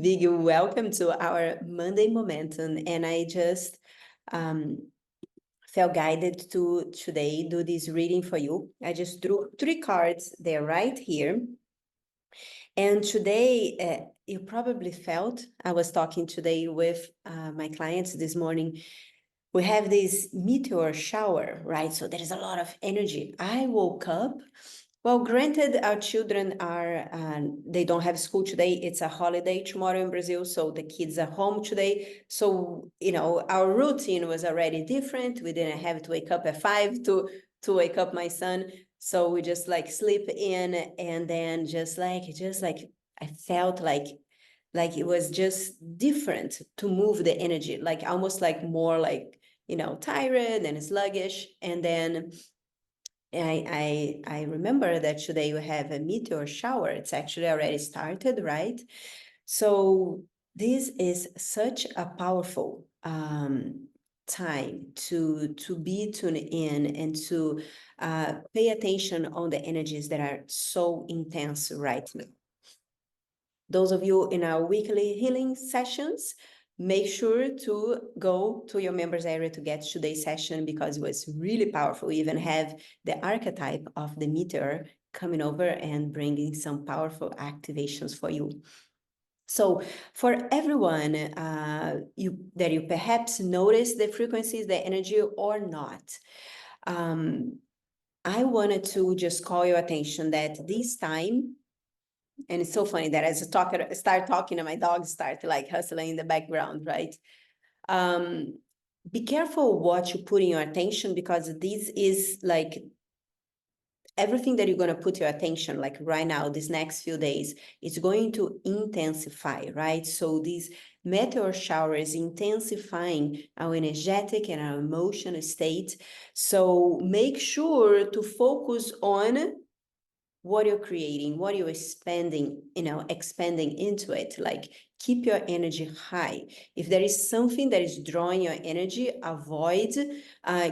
Big welcome to our Monday Momentum. And I just felt guided to today do this reading for you. I just drew 3 cards. They're right here. And today, you probably felt, I was talking today with my clients this morning, we have this meteor shower, right? So there is a lot of energy. I woke up. Well, granted, our children are, they don't have school today. It's a holiday tomorrow in Brazil, so the kids are home today. So, our routine was already different. We didn't have to wake up at 5 to wake up my son. So we just like sleep in, and then just like I felt like it was just different to move the energy, like almost like more like, tired and sluggish. And then I remember that today we have a meteor shower. It's actually already started, right? So this is such a powerful time to be tuned in and to pay attention on the energies that are so intense right now. Those of you in our weekly healing sessions, make sure to go to your members area to get today's session, because it was really powerful. We even have the archetype of the meteor coming over and bringing some powerful activations for you. So for everyone, that you perhaps notice the frequencies, the energy or not, I wanted to just call your attention that this time, and it's so funny that as I start talking and my dogs start like hustling in the background, right? Be careful what you put in your attention, because this is like everything that you're going to put your attention, like right now, these next few days, it's going to intensify, right? So these meteor shower is intensifying our energetic and our emotional state. So make sure to focus on what you're creating, what you're expanding into it. Like, keep your energy high. If there is something that is drawing your energy, avoid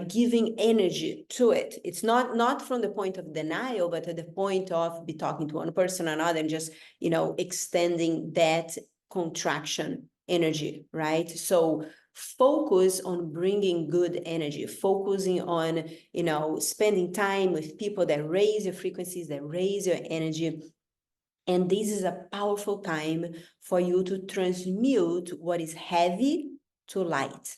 giving energy to it. It's not from the point of denial, but at the point of be talking to one person or another and just, extending that contraction energy, right? So focus on bringing good energy, focusing on, spending time with people that raise your frequencies, that raise your energy. And this is a powerful time for you to transmute what is heavy to light.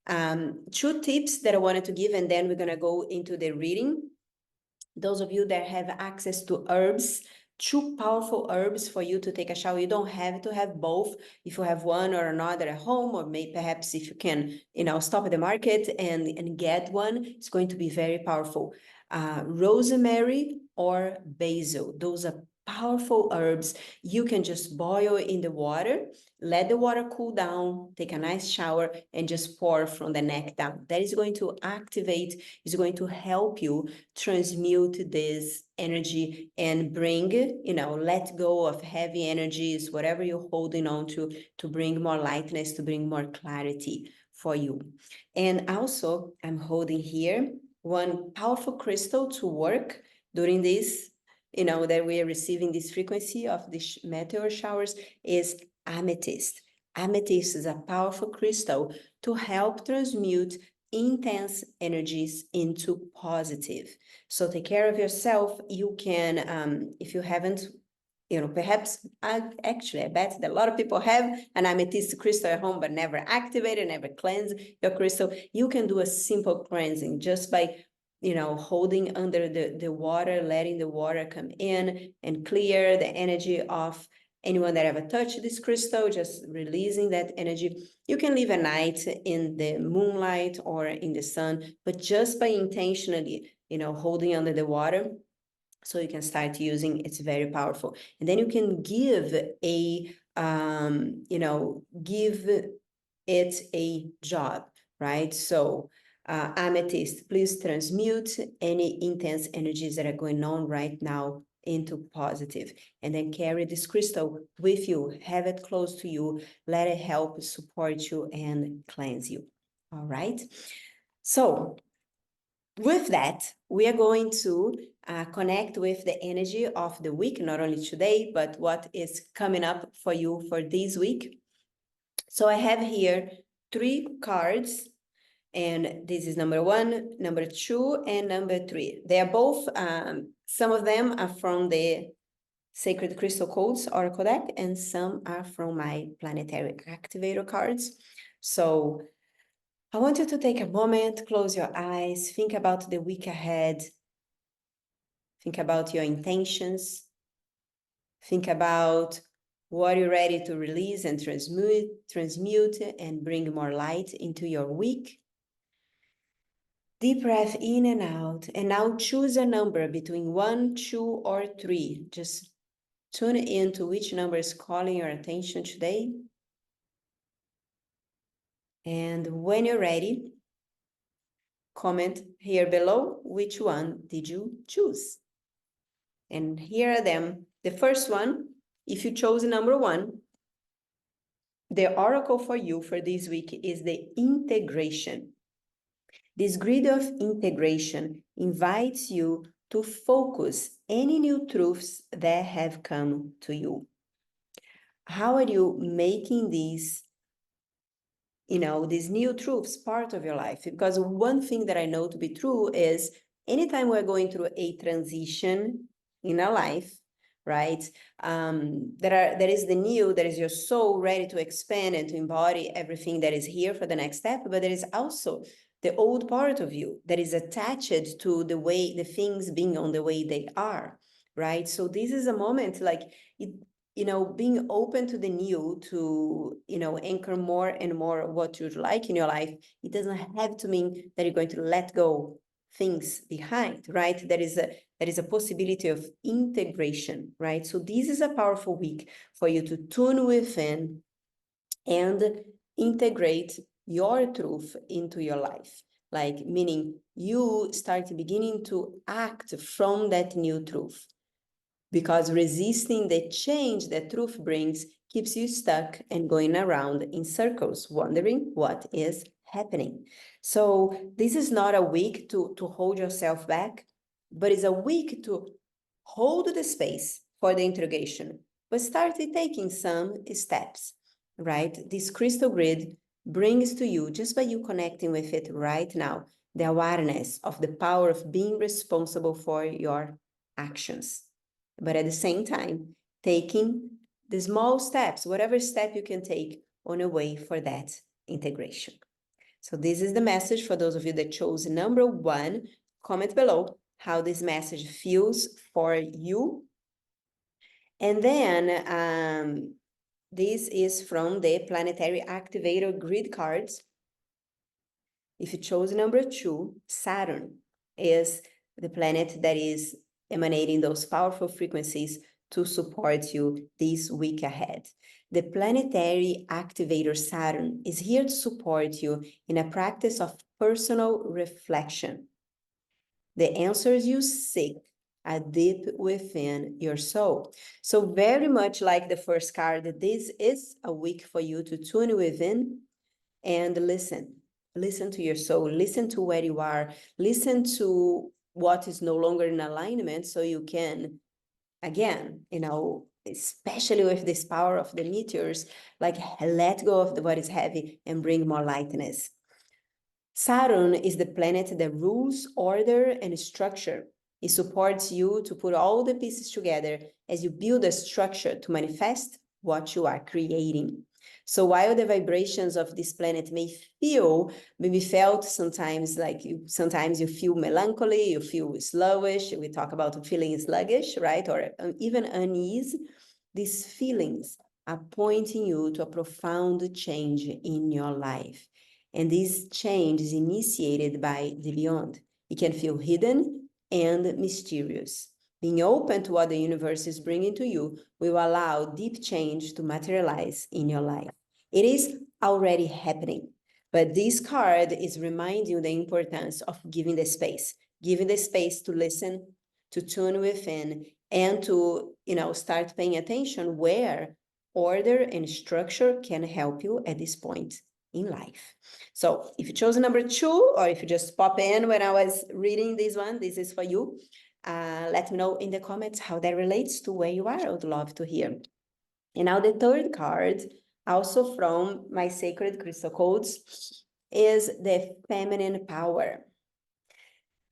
2 tips that I wanted to give, and then we're going to go into the reading. Those of you that have access to herbs, 2 powerful herbs for you to take a shower. You don't have to have both. If you have one or another at home, or maybe perhaps if you can, stop at the market and get one, it's going to be very powerful. Rosemary or basil, those are powerful herbs. You can just boil in the water, let the water cool down, take a nice shower, and just pour from the neck down. That is going to activate, is going to help you transmute this energy and bring, let go of heavy energies, whatever you're holding on to bring more lightness, to bring more clarity for you. And also, I'm holding here one powerful crystal to work during this, that we are receiving this frequency of these meteor showers, is amethyst. Amethyst is a powerful crystal to help transmute intense energies into positive. So take care of yourself. You can, if you haven't, perhaps, I bet that a lot of people have an amethyst crystal at home, but never activated, never cleanse your crystal. You can do a simple cleansing just by, holding under the water, letting the water come in and clear the energy of anyone that ever touched this crystal, just releasing that energy. You can leave a night in the moonlight or in the sun, but just by intentionally, holding under the water, so you can start using, it's very powerful. And then you can give a, give it a job, right? So amethyst, please transmute any intense energies that are going on right now into positive, and then carry this crystal with you, have it close to you, let it help support you and cleanse you. All right. So With that, we are going to connect with the energy of the week, not only today, but what is coming up for you for this week. So I have here 3 cards, and this is number 1, number 2, and number 3. They are both, some of them are from the Sacred Crystal Codes Oracle deck, and some are from my Planetary Activator cards. So I want you to take a moment, close your eyes, think about the week ahead, think about your intentions, think about what you're ready to release and transmute and bring more light into your week. Deep breath in and out, and now choose a number between 1, 2, or 3. Just tune into which number is calling your attention today. And when you're ready, comment here below which one did you choose. And here are them. The first one, if you chose number 1, the oracle for you for this week is the integration. This grid of integration invites you to focus any new truths that have come to you. How are you making these new truths part of your life? Because one thing that I know to be true is anytime we're going through a transition in our life, right? There is the new, there is your soul ready to expand and to embody everything that is here for the next step, but there is also the old part of you that is attached to the way the things being on the way they are, right? So this is a moment like it, being open to the new, to, anchor more and more what you'd like in your life. It doesn't have to mean that you're going to let go things behind, right? There is a possibility of integration, right? So this is a powerful week for you to tune within and integrate your truth into your life. Like, meaning you start beginning to act from that new truth. Because resisting the change that truth brings keeps you stuck and going around in circles, wondering what is happening. So this is not a week to hold yourself back, but it's a week to hold the space for the integration, but start taking some steps, right? This crystal grid brings to you, just by you connecting with it right now, the awareness of the power of being responsible for your actions. But at the same time, taking the small steps, whatever step you can take on a way for that integration. So this is the message for those of you that chose number 1. Comment below how this message feels for you. And then this is from the Planetary Activator Grid cards. If you chose number 2, Saturn is the planet that is emanating those powerful frequencies to support you this week ahead. The Planetary Activator Saturn is here to support you in a practice of personal reflection. The answers you seek are deep within your soul. So very much like the first card, this is a week for you to tune within and listen. Listen to your soul, listen to where you are, listen to what is no longer in alignment, so you can, again, especially with this power of the meteors, like let go of what is heavy and bring more lightness. Saturn is the planet that rules order and structure. It supports you to put all the pieces together as you build a structure to manifest what you are creating. So while the vibrations of this planet may be felt sometimes, like sometimes you feel melancholy, you feel sluggish. We talk about feeling sluggish, right? Or even unease. These feelings are pointing you to a profound change in your life. And this change is initiated by the beyond. It can feel hidden and mysterious. Being open to what the universe is bringing to you will allow deep change to materialize in your life. It is already happening, but this card is reminding you the importance of giving the space to listen, to tune within, and to, start paying attention where order and structure can help you at this point in life. So if you chose number 2, or if you just pop in when I was reading this one, this is for you. Let me know in the comments how that relates to where you are. I would love to hear. And now the third card, also from my sacred crystal codes, is the feminine power.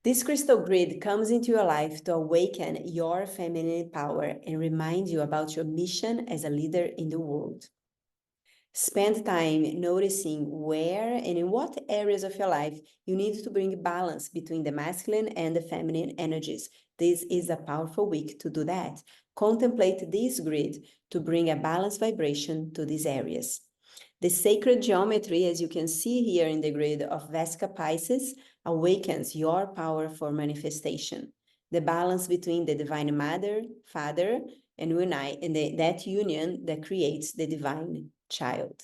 This crystal grid comes into your life to awaken your feminine power and remind you about your mission as a leader in the world. Spend time noticing where and in what areas of your life you need to bring balance between the masculine and the feminine energies. This is a powerful week to do that. Contemplate this grid to bring a balanced vibration to these areas. The sacred geometry, as you can see here in the grid of Vesica Pisces, awakens your power for manifestation. The balance between the divine mother, father, and unite, and that union that creates the divine child.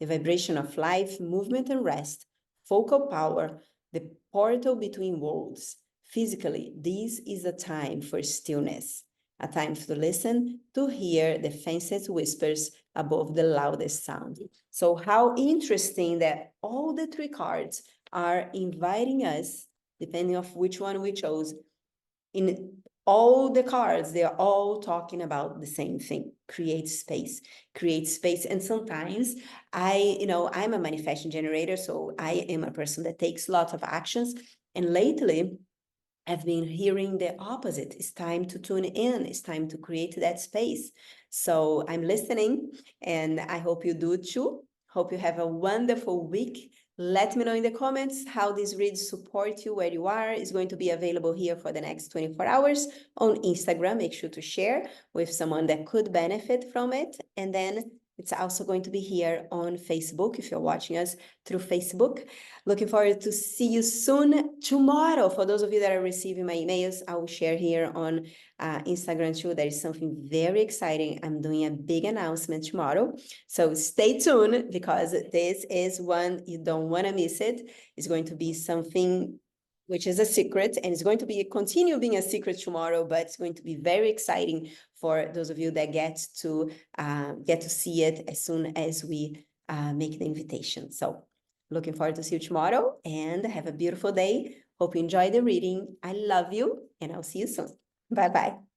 The vibration of life, movement, and rest, focal power, the portal between worlds. Physically, this is a time for stillness, a time to listen, to hear the faintest whispers above the loudest sound. So how interesting that all the 3 cards are inviting us, depending on which one we chose. In all the cards, they're all talking about the same thing: create space. And sometimes I'm a manifestation generator, so I am a person that takes lots of actions. And lately, I've been hearing the opposite. It's time to tune in. It's time to create that space. So I'm listening, and I hope you do too. Hope you have a wonderful week. Let me know in the comments how these reads support you where you are. It's going to be available here for the next 24 hours on Instagram. Make sure to share with someone that could benefit from it. And then it's also going to be here on Facebook if you're watching us through Facebook. Looking forward to see you soon tomorrow. For those of you that are receiving my emails, I will share here on Instagram too. There is something very exciting. I'm doing a big announcement tomorrow. So stay tuned, because this is one you don't want to miss it. It's going to be something which is a secret, and it's going to be continue being a secret tomorrow, but it's going to be very exciting for those of you that get to see it as soon as we make the invitation. So looking forward to see you tomorrow, and have a beautiful day. Hope you enjoy the reading. I love you, and I'll see you soon. Bye-bye.